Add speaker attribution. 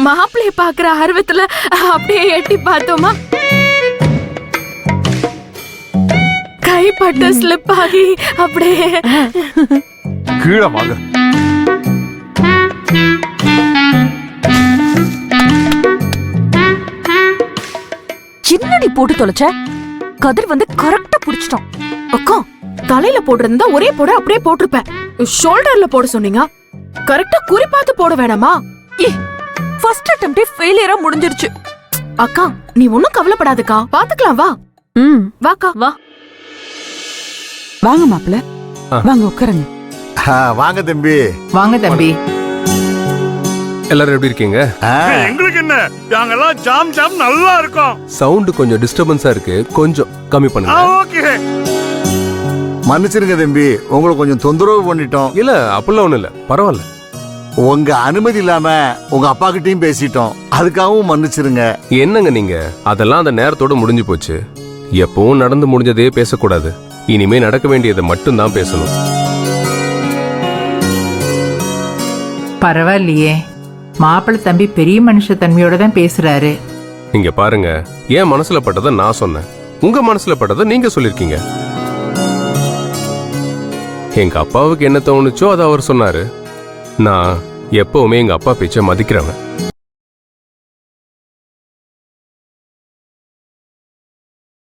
Speaker 1: மாப்பிள்ளைய பாக்குற ஆர்வத்துல அப்படியே எட்டி பார்த்தோமா, கைப்பட்ட ஸ்லிப் ஆகி அப்படியே
Speaker 2: கீழே வாங்க.
Speaker 3: சின்னடி போட்டு தொலைச்ச கதிர் வந்து கரெக்டா புடிச்சிட்டான்.
Speaker 1: அக்கா தலையில போட்டிருந்தா ஒரே போட அப்படியே போட்டிருப்பேன். ஷோல்டர்ல போட சொன்னீங்க, கரெக்டா குறி பார்த்து போட வேணாமா?
Speaker 3: ஃபர்ஸ்ட் அட்டெம்ப்டே ஃபெயிலியரா முடிஞ்சிருச்சு.
Speaker 1: அக்கா நீ ஒன்னும் கவலைப்படாதக்கா, பாத்துக்கலாம் வா. வாக்கா வா.
Speaker 4: வாங்க மாப்பிள்ள, வாங்க உட்காருங்க.
Speaker 2: வாங்க தம்பி.
Speaker 5: வாங்க தம்பி.
Speaker 6: எல்லாரும் எப்படி இருக்கீங்க?
Speaker 2: எங்களுக்கு என்ன, நாங்கெல்லாம் ஜாம் ஜாம் நல்லா இருக்கோம்.
Speaker 6: சவுண்ட் கொஞ்சம் டிஸ்டர்பன்ஸா இருக்கு, கொஞ்சம் கம்மி பண்ணுங்க.
Speaker 2: ஓகே. மன்னிச்சிருங்க தம்பி, உங்களை கொஞ்சம் தொந்தரவு பண்ணிட்டோம்.
Speaker 6: இல்ல அப்படிலாம் ஒண்ணும் இல்ல, பரவாயில்ல.
Speaker 2: உங்க அனுமதி இல்லாம உங்க அப்பா கிட்டயும் பேசிட்டோம், அதுக்காகவும் மன்னிச்சிருங்க.
Speaker 6: என்னங்க நீங்க, அதெல்லாம் அந்த நேரத்தோட முடிஞ்சு போச்சு. எப்பவும் நடந்து முடிஞ்சதே பேசக்கூடாது, இனிமே நடக்க வேண்டியதை மட்டும் தான் பேசணும்.
Speaker 5: பரவாயில்லையே, மாப்பிள்ளை தம்பி பெரிய மனுஷ தன்மையோட தான் பேசுறாரு.
Speaker 6: இங்க பாருங்க, என் மனசுல பட்டதை நான் சொன்னேன், உங்க மனசுல பட்டதை நீங்க சொல்லிருக்கீங்க. எங்க அப்பாவுக்கு என்ன தோணுச்சோ அதை அவர் சொன்னாரு. நான் எப்பவுமே எங்க அப்பா பேச்ச மதிக்கிறவன்.